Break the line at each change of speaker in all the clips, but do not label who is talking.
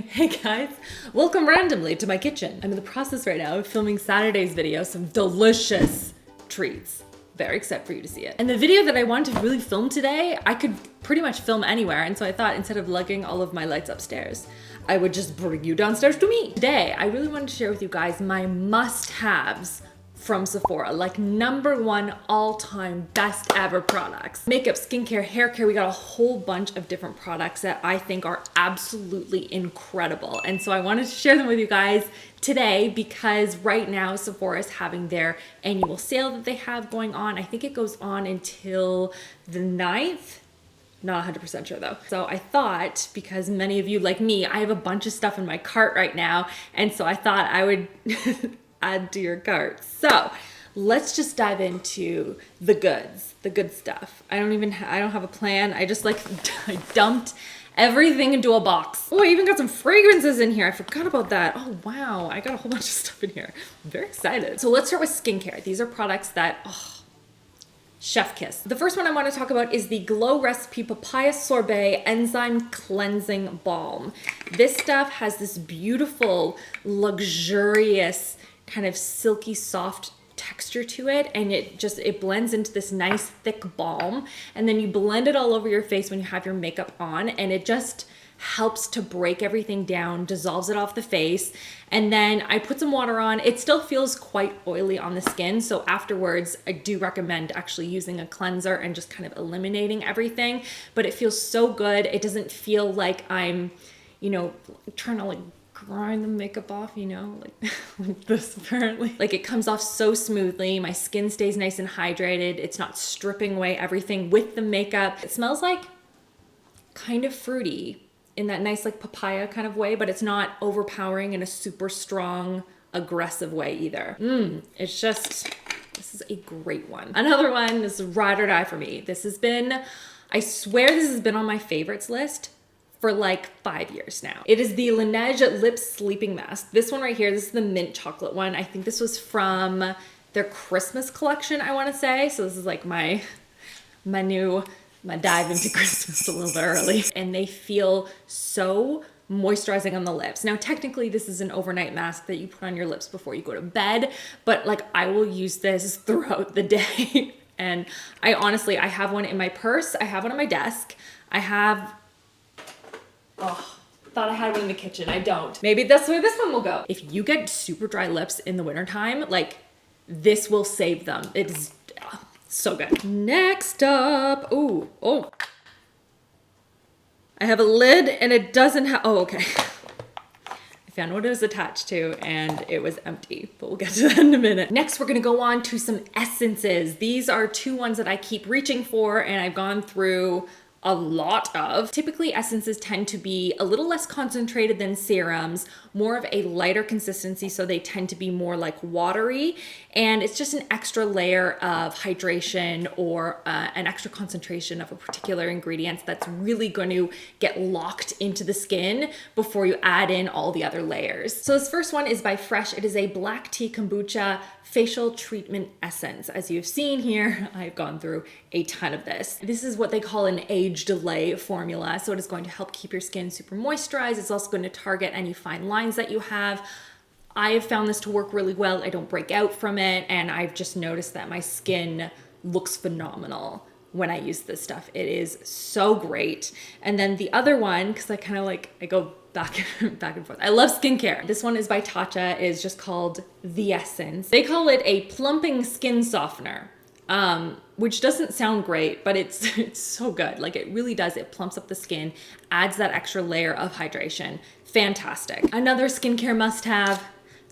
Hey guys, welcome randomly to my kitchen. I'm in the process right now of filming Saturday's video, some delicious treats. Very excited for you to see it. And the video that I wanted to really film today, I could pretty much film anywhere. And so I thought instead of lugging all of my lights upstairs, I would just bring you downstairs to me. Today, I really wanted to share with you guys my must-haves from Sephora, like #1 all-time best ever products. Makeup, skincare, hair care, we got a whole bunch of different products that I think are absolutely incredible. And so I wanted to share them with you guys today because right now Sephora is having their annual sale that they have going on. I think it goes on until the 9th. Not 100% sure though. So I thought, because many of you like me, I have a bunch of stuff in my cart right now. And so I thought I would add to your cart. So let's just dive into the goods, the good stuff. I don't have a plan. I just I dumped everything into a box. Oh, I even got some fragrances in here. I forgot about that. Oh, wow. I got a whole bunch of stuff in here. I'm very excited. So let's start with skincare. These are products that, chef kiss. The first one I want to talk about is the Glow Recipe Papaya Sorbet Enzyme Cleansing Balm. This stuff has this beautiful, luxurious, kind of silky soft texture to it, and it blends into this nice thick balm, and then you blend it all over your face when you have your makeup on, and it just helps to break everything down, dissolves it off the face. And then I put some water on. It still feels quite oily on the skin, so afterwards I do recommend actually using a cleanser and just kind of eliminating everything, but it feels so good. It doesn't feel like I'm trying to grind the makeup off, like this apparently. Like, it comes off so smoothly. My skin stays nice and hydrated. It's not stripping away everything with the makeup. It smells like kind of fruity in that nice like papaya kind of way, but it's not overpowering in a super strong, aggressive way either. This is a great one. Another one is ride or die for me. I swear this has been on my favorites list for like 5 years now. It is the Laneige Lip Sleeping Mask. This one right here, this is the mint chocolate one. I think this was from their Christmas collection, I wanna say. So this is like my dive into Christmas a little bit early. And they feel so moisturizing on the lips. Now, technically this is an overnight mask that you put on your lips before you go to bed, but like I will use this throughout the day. And I have one in my purse. I have one on my desk. Thought I had one in the kitchen. I don't. Maybe that's where this one will go. If you get super dry lips in the wintertime, like this will save them. It's so good. Next up, I have a lid and it doesn't have, okay. I found what it was attached to and it was empty, but we'll get to that in a minute. Next, we're gonna go on to some essences. These are two ones that I keep reaching for and I've gone through a lot of. Typically, essences tend to be a little less concentrated than serums, more of a lighter consistency, so they tend to be more like watery, and it's just an extra layer of hydration or an extra concentration of a particular ingredient that's really going to get locked into the skin before you add in all the other layers. So this first one is by Fresh. It is a black tea kombucha facial treatment essence. As you've seen here, I've gone through a ton of this. This is what they call an age delay formula. So it is going to help keep your skin super moisturized. It's also going to target any fine lines that you have. I have found this to work really well. I don't break out from it. And I've just noticed that my skin looks phenomenal when I use this stuff. It is so great. And then the other one, because I kind of I go back and forth. I love skincare. This one is by Tatcha. It is just called The Essence. They call it a plumping skin softener, which doesn't sound great, but it's so good. Like, it really does. It plumps up the skin, adds that extra layer of hydration. Fantastic. Another skincare must-have,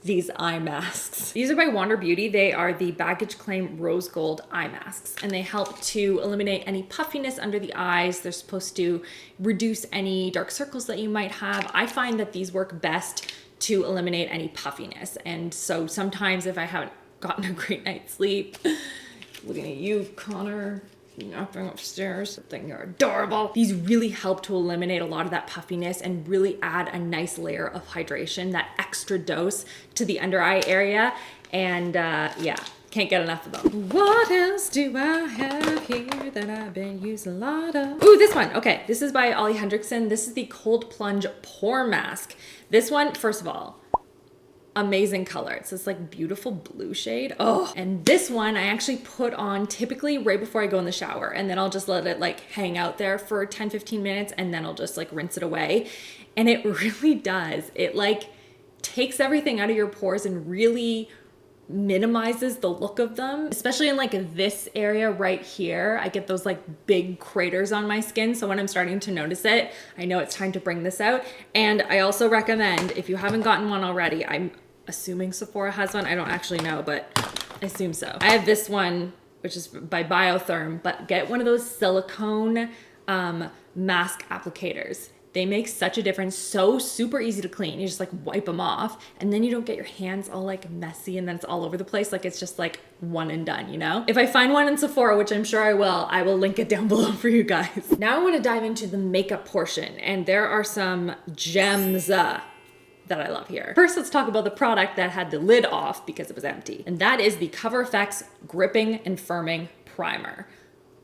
these eye masks. These are by Wander Beauty. They are the Baggage Claim Rose Gold eye masks, and they help to eliminate any puffiness under the eyes. They're supposed to reduce any dark circles that you might have. I find that these work best to eliminate any puffiness. And so sometimes if I haven't gotten a great night's sleep, looking at you, Connor, napping upstairs, thinking you're adorable. These really help to eliminate a lot of that puffiness and really add a nice layer of hydration, that extra dose to the under eye area. And yeah, Can't get enough of them. What else do I have here that I've been using a lot of? Ooh, this one. Okay, this is by Ollie Hendrickson. This is the Cold Plunge Pore Mask. This one, first of all, amazing color. It's this like beautiful blue shade. Oh, and this one I actually put on typically right before I go in the shower, and then I'll just let it like hang out there for 10-15 minutes, and then I'll just like rinse it away. And it really does. It like takes everything out of your pores and really minimizes the look of them, especially in like this area right here. I get those like big craters on my skin, so when I'm starting to notice it, I know it's time to bring this out. And I also recommend, if you haven't gotten one already, I'm assuming Sephora has one, I don't actually know, but I assume so. I have this one, which is by Biotherm, but get one of those silicone mask applicators. They make such a difference. So super easy to clean. You just like wipe them off, and then you don't get your hands all like messy and then it's all over the place. Like it's just like one and done, you know? If I find one in Sephora, which I'm sure I will link it down below for you guys. Now I want to dive into the makeup portion, and there are some gems that I love here. First, let's talk about the product that had the lid off because it was empty. And that is the Cover FX Gripping and Firming Primer.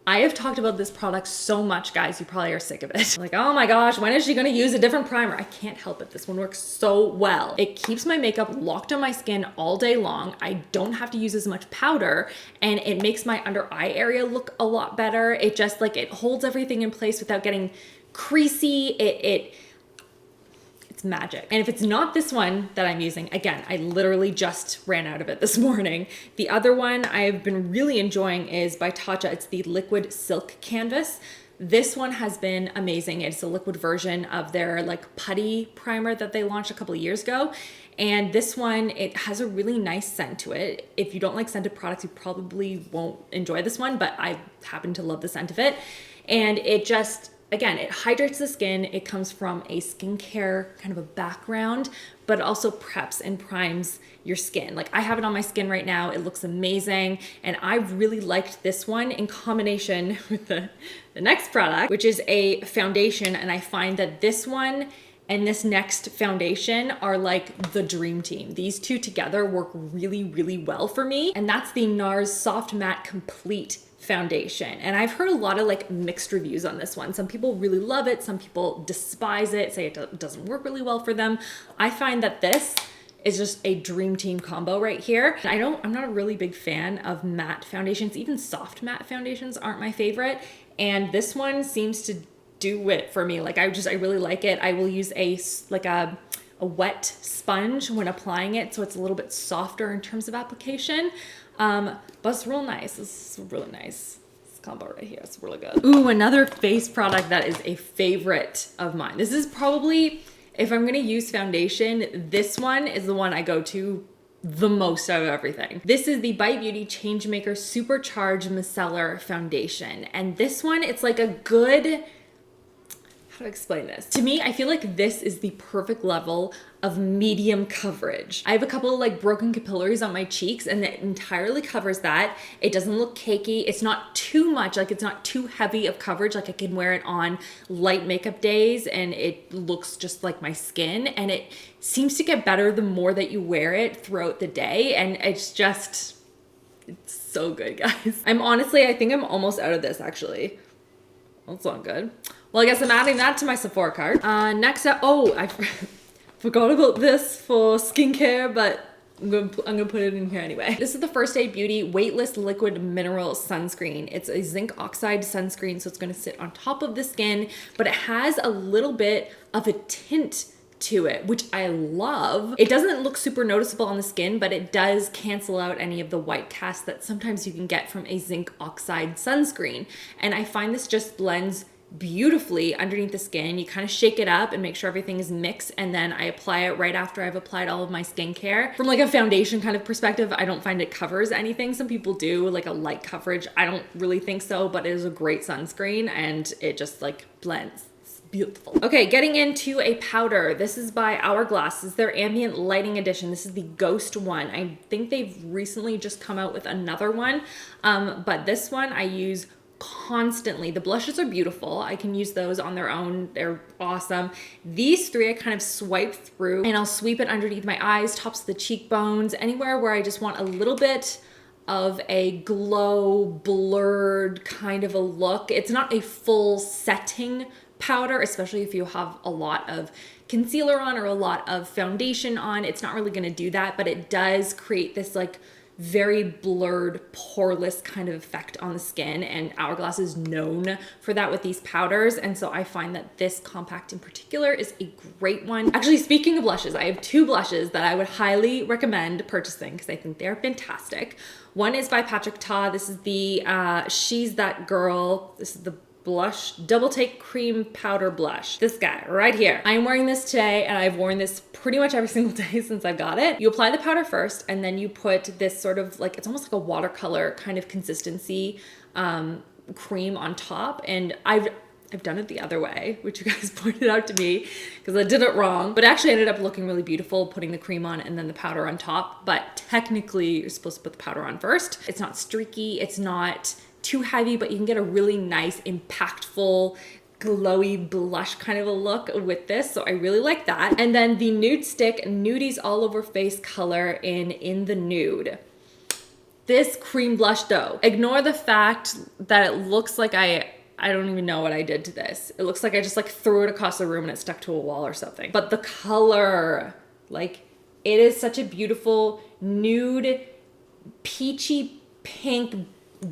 I have talked about this product so much, guys, you probably are sick of it. Like, oh my gosh, when is she gonna use a different primer? I can't help it, this one works so well. It keeps my makeup locked on my skin all day long. I don't have to use as much powder, and it makes my under eye area look a lot better. It just like, it holds everything in place without getting creasy. It's magic. And if it's not this one that I'm using, again, I literally just ran out of it this morning. The other one I've been really enjoying is by Tatcha. It's the Liquid Silk Canvas. This one has been amazing. It's a liquid version of their like putty primer that they launched a couple of years ago. And this one, it has a really nice scent to it. If you don't like scented products, you probably won't enjoy this one, but I happen to love the scent of it. And it just, again, it hydrates the skin. It comes from a skincare kind of a background, but it also preps and primes your skin. Like I have it on my skin right now. It looks amazing. And I really liked this one in combination with the next product, which is a foundation. And I find that this one and this next foundation are like the dream team. These two together work really, really well for me. And that's the NARS Soft Matte Complete foundation. And I've heard a lot of like mixed reviews on this one. Some people really love it. Some people despise it, say it doesn't work really well for them. I find that this is just a dream team combo right here. I'm not a really big fan of matte foundations. Even soft matte foundations aren't my favorite. And this one seems to do it for me. Like I really like it. I will use a wet sponge when applying it, so it's a little bit softer in terms of application. But it's real nice. This is really nice. This combo right here, it's really good. Ooh, another face product that is a favorite of mine. This is probably, if I'm gonna use foundation, this one is the one I go to the most out of everything. This is the Bite Beauty Changemaker Supercharged Micellar Foundation. And this one, it's like a good, how to explain this? To me, I feel like this is the perfect level of medium coverage. I have a couple of like broken capillaries on my cheeks, and it entirely covers that. It doesn't look cakey. It's not too much, like it's not too heavy of coverage. Like I can wear it on light makeup days and it looks just like my skin, and it seems to get better the more that you wear it throughout the day. And it's so good, guys. I think I'm almost out of this actually. That's not good. Well, I guess I'm adding that to my Sephora cart. Next up, I forgot about this for skincare, but I'm gonna put it in here anyway. This is the First Aid Beauty Weightless Liquid Mineral Sunscreen. It's a zinc oxide sunscreen, so it's gonna sit on top of the skin, but it has a little bit of a tint to it, which I love. It doesn't look super noticeable on the skin, but it does cancel out any of the white cast that sometimes you can get from a zinc oxide sunscreen. And I find this just blends beautifully underneath the skin. You kind of shake it up and make sure everything is mixed, and then I apply it right after I've applied all of my skincare. From like a foundation kind of perspective, I don't find it covers anything. Some people do like a light coverage. I don't really think so, but it is a great sunscreen and it just like blends. Beautiful. Okay, getting into a powder. This is by Hourglass. This is their Ambient Lighting Edition. This is the Ghost one. I think they've recently just come out with another one, but this one I use constantly. The blushes are beautiful. I can use those on their own. They're awesome. These three I kind of swipe through, and I'll sweep it underneath my eyes, tops of the cheekbones, anywhere where I just want a little bit of a glow blurred kind of a look. It's not a full setting powder, especially if you have a lot of concealer on or a lot of foundation on. It's not really going to do that, but it does create this like very blurred, poreless kind of effect on the skin, and Hourglass is known for that with these powders, and so I find that this compact in particular is a great one. Actually, speaking of blushes, I have two blushes that I would highly recommend purchasing because I think they're fantastic. One is by Patrick Ta. This is the She's That Girl. This is the blush double take cream powder blush, this guy right here. I'm wearing this today, and I've worn this pretty much every single day since I've got it. You apply the powder first, and then you put this sort of like, it's almost like a watercolor kind of consistency cream on top, and I've done it the other way, which you guys pointed out to me because I did it wrong, but actually ended up looking really beautiful putting the cream on and then the powder on top. But technically you're supposed to put the powder on first. It's not streaky, it's not too heavy, but you can get a really nice, impactful, glowy blush kind of a look with this. So I really like that. And then the Nude Stick Nudies All Over Face color in the nude. This cream blush though, ignore the fact that it looks like I don't even know what I did to this. It looks like I just like threw it across the room and it stuck to a wall or something. But the color, like, it is such a beautiful nude, peachy pink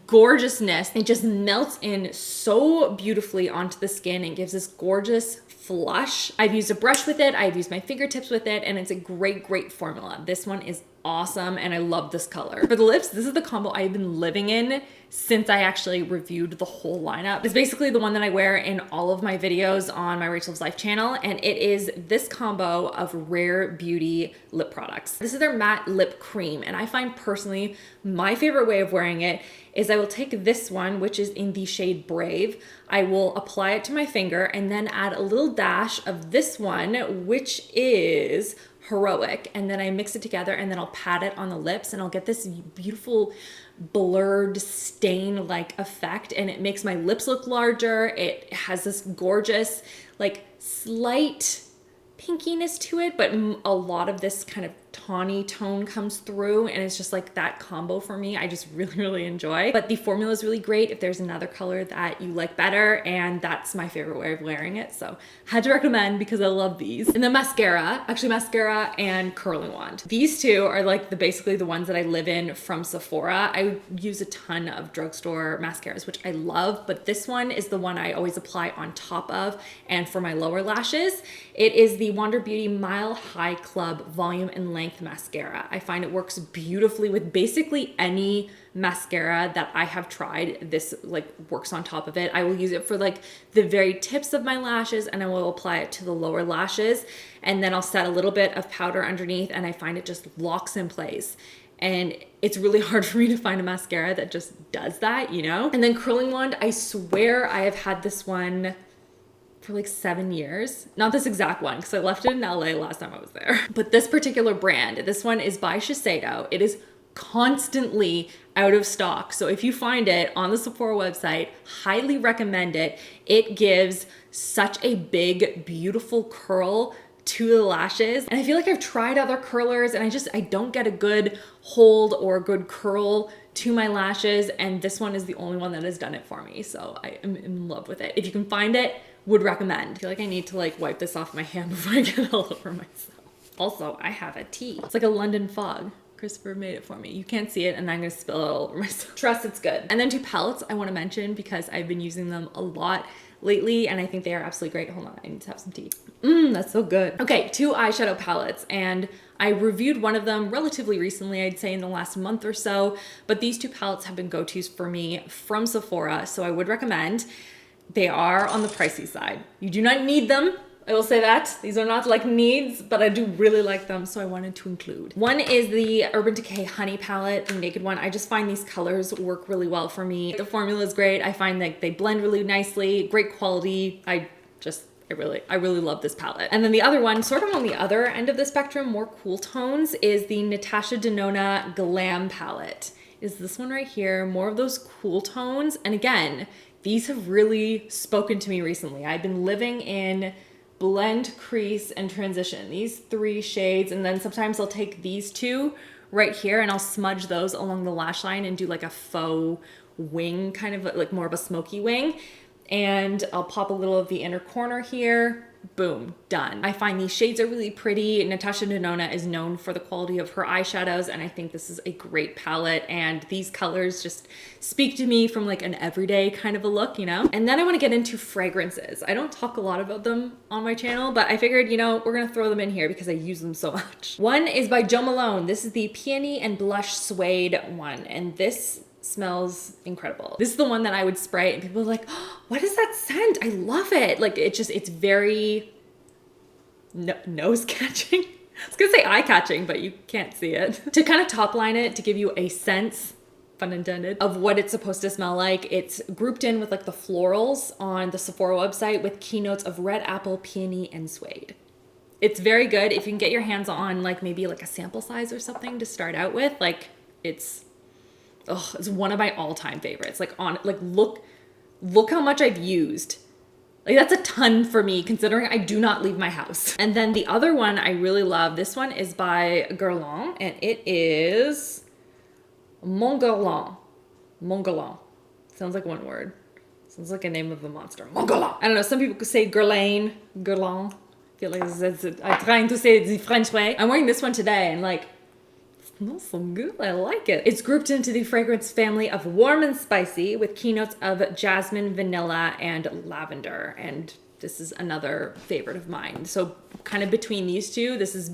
gorgeousness. It just melts in so beautifully onto the skin and gives this gorgeous flush. I've used a brush with it, I've used my fingertips with it, and it's a great formula. This one is awesome, and I love this color. For the lips, this is the combo I've been living in since I actually reviewed the whole lineup. It's basically the one that I wear in all of my videos on my RachhLoves Life channel, and it is this combo of Rare Beauty lip products. This is their matte lip cream, and I find personally my favorite way of wearing it is I will take this one, which is in the shade Brave. I will apply it to my finger and then add a little dash of this one, which is Heroic, and then I mix it together and then I'll pat it on the lips and I'll get this beautiful blurred stain-like effect, and it makes my lips look larger. It has this gorgeous like slight pinkiness to it, but a lot of this kind of tawny tone comes through, and it's just like that combo for me I just really enjoy. But the formula is really great if there's another color that you like better, and that's my favorite way of wearing it, so had to recommend because I love these. And then mascara, actually mascara and curling wand. These two are like basically the ones that I live in from Sephora. I use a ton of drugstore mascaras, which I love, but this one is the one I always apply on top of and for my lower lashes. It is the Wander Beauty Mile High Club Volume and Length Mascara. I find it works beautifully with basically any mascara that I have tried. This like works on top of it. I will use it for like the very tips of my lashes, and I will apply it to the lower lashes, and then I'll set a little bit of powder underneath, and I find it just locks in place. And it's really hard for me to find a mascara that just does that, you know? And then curling wand, I swear I have had this one for like 7 years. Not this exact one, because I left it in LA last time I was there. But this particular brand, this one is by Shiseido. It is constantly out of stock. So if you find it on the Sephora website, highly recommend it. It gives such a big, beautiful curl to the lashes. And I feel like I've tried other curlers and I don't get a good hold or a good curl to my lashes. And this one is the only one that has done it for me. So I am in love with it. If you can find it, would recommend. I feel like I need to like wipe this off my hand before I get it all over myself. Also, I have a tea. It's like a London fog. Christopher made it for me. You can't see it, and I'm gonna spill it all over myself. Trust it's good. And then two palettes I wanna mention because I've been using them a lot lately, and I think they are absolutely great. Hold on, I need to have some tea. That's so good. Okay, two eyeshadow palettes, and I reviewed one of them relatively recently, I'd say in the last month or so, but these two palettes have been go-tos for me from Sephora, so I would recommend. They are on the pricey side. You do not need them. I will say that. These are not like needs, but I do really like them, so I wanted to include. One is the Urban Decay Honey palette, the naked one. I just find these colors work really well for me. The formula is great. I find that they blend really nicely, great quality. I really love this palette. And then the other one, sort of on the other end of the spectrum, more cool tones, is the Natasha Denona Glam palette. Is this one right here, more of those cool tones. And again, these have really spoken to me recently. I've been living in Blend, Crease, and Transition. These three shades, and then sometimes I'll take these two right here, and I'll smudge those along the lash line and do like a faux wing, kind of like more of a smoky wing. And I'll pop a little of the inner corner here. Boom, done. I find these shades are really pretty. Natasha Denona is known for the quality of her eyeshadows, and I think this is a great palette, and these colors just speak to me from like an everyday kind of a look, you know? And then I want to get into fragrances. I don't talk a lot about them on my channel, but I figured, you know, we're gonna throw them in here because I use them so much. One is by Jo Malone. This is the Peony and Blush Suede one, and this smells incredible. This is the one that I would spray and people are like, oh, what is that scent? I love it. Like it's very nose catching. I was gonna say eye catching, but you can't see it. To kind of top line it, to give you a sense, pun intended, of what it's supposed to smell like, it's grouped in with like the florals on the Sephora website with keynotes of red apple, peony, and suede. It's very good. If you can get your hands on like maybe like a sample size or something to start out with, like it's one of my all-time favorites. Like look how much I've used. Like that's a ton for me considering I do not leave my house. And then the other one I really love, this one is by Guerlain, and it is Mon Guerlain. Mon Guerlain. Sounds like one word. Sounds like a name of a monster. Mon Guerlain. I don't know, some people could say Guerlain, Guerlain. I feel like I'm trying to say it the French way. I'm wearing this one today and like, smells so good. I like it. It's grouped into the fragrance family of warm and spicy with keynotes of jasmine, vanilla, and lavender. And this is another favorite of mine. So kind of between these two, this is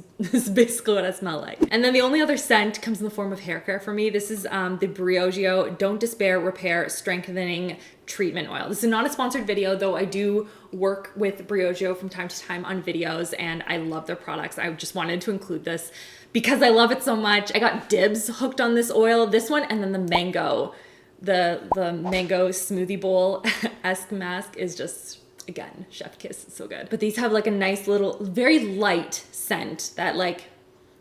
basically what I smell like. And then the only other scent comes in the form of hair care for me. This is the Briogeo Don't Despair Repair Strengthening Treatment Oil. This is not a sponsored video, though I do work with Briogeo from time to time on videos, and I love their products. I just wanted to include this because I love it so much. I got dibs hooked on this oil, this one, and then the mango. The mango smoothie bowl-esque mask is just, again, chef kiss. It's so good. But these have like a nice little, very light scent that like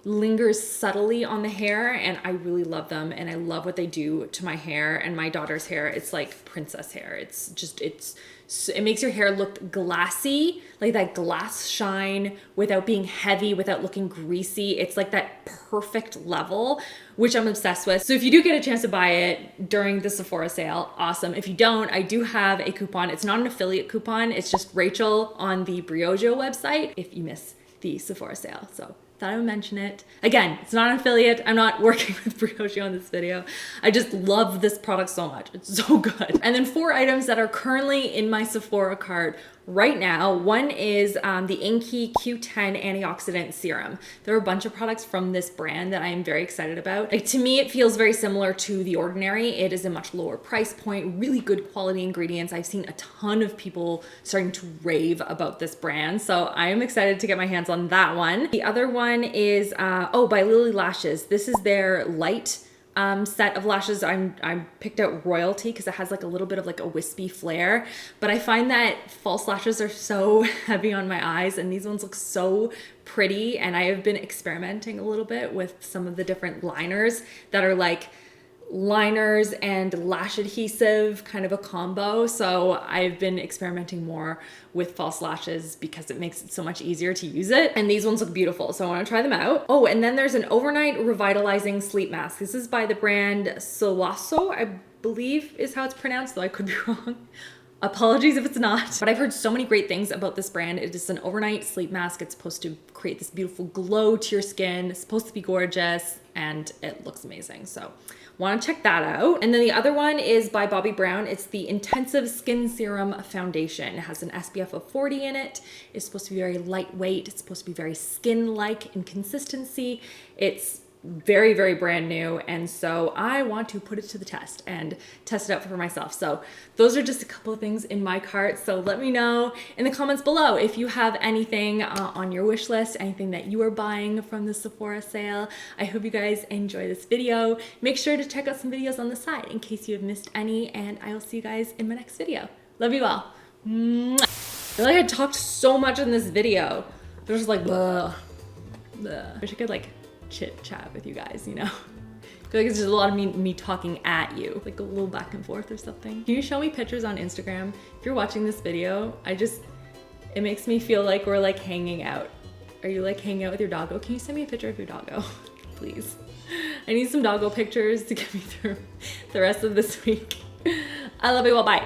lingers subtly on the hair, and I really love them, and I love what they do to my hair and my daughter's hair. It's like princess hair. It's just, it makes your hair look glassy, like that glass shine without being heavy, without looking greasy. It's like that perfect level, which I'm obsessed with. So if you do get a chance to buy it during the Sephora sale, awesome. If you don't, I do have a coupon. It's not an affiliate coupon. It's just Rachel on the Briogeo website if you miss the Sephora sale. So thought I would mention it. Again, it's not an affiliate. I'm not working with Briogeo on this video. I just love this product so much. It's so good. And then 4 items that are currently in my Sephora cart right now. One is the Inkey Q10 Antioxidant Serum. There are a bunch of products from this brand that I am very excited about. Like, to me, it feels very similar to The Ordinary. It is a much lower price point, really good quality ingredients. I've seen a ton of people starting to rave about this brand, so I am excited to get my hands on that one. The other one is, by Lily Lashes. This is their light set of lashes. I picked out Royalty because it has like a little bit of like a wispy flare, but I find that false lashes are so heavy on my eyes, and these ones look so pretty. And I have been experimenting a little bit with some of the different liners that are like liners and lash adhesive, kind of a combo. So I've been experimenting more with false lashes because it makes it so much easier to use it. And these ones look beautiful, so I want to try them out. Oh, and then there's an overnight revitalizing sleep mask. This is by the brand Solaso, I believe is how it's pronounced, though I could be wrong. Apologies if it's not. But I've heard so many great things about this brand. It is an overnight sleep mask. It's supposed to create this beautiful glow to your skin. It's supposed to be gorgeous, and it looks amazing. So want to check that out. And then the other one is by Bobbi Brown. It's the Intensive Skin Serum Foundation. It has an SPF of 40 in it. It's supposed to be very lightweight. It's supposed to be very skin-like in consistency. It's very, very brand new, and so I want to put it to the test and test it out for myself. So those are just a couple of things in my cart. So let me know in the comments below if you have anything on your wish list, anything that you are buying from the Sephora sale. I hope you guys enjoy this video. Make sure to check out some videos on the side in case you have missed any, and I will see you guys in my next video. Love you all. Mwah. I feel like I talked so much in this video. There's like blah, blah. I wish I could like chit chat with you guys, you know? I feel like it's just a lot of me talking at you, like a little back and forth or something. Can you show me pictures on Instagram? If you're watching this video, it makes me feel like we're like hanging out. Are you like hanging out with your doggo? Can you send me a picture of your doggo? Please. I need some doggo pictures to get me through the rest of this week. I love you all. Bye.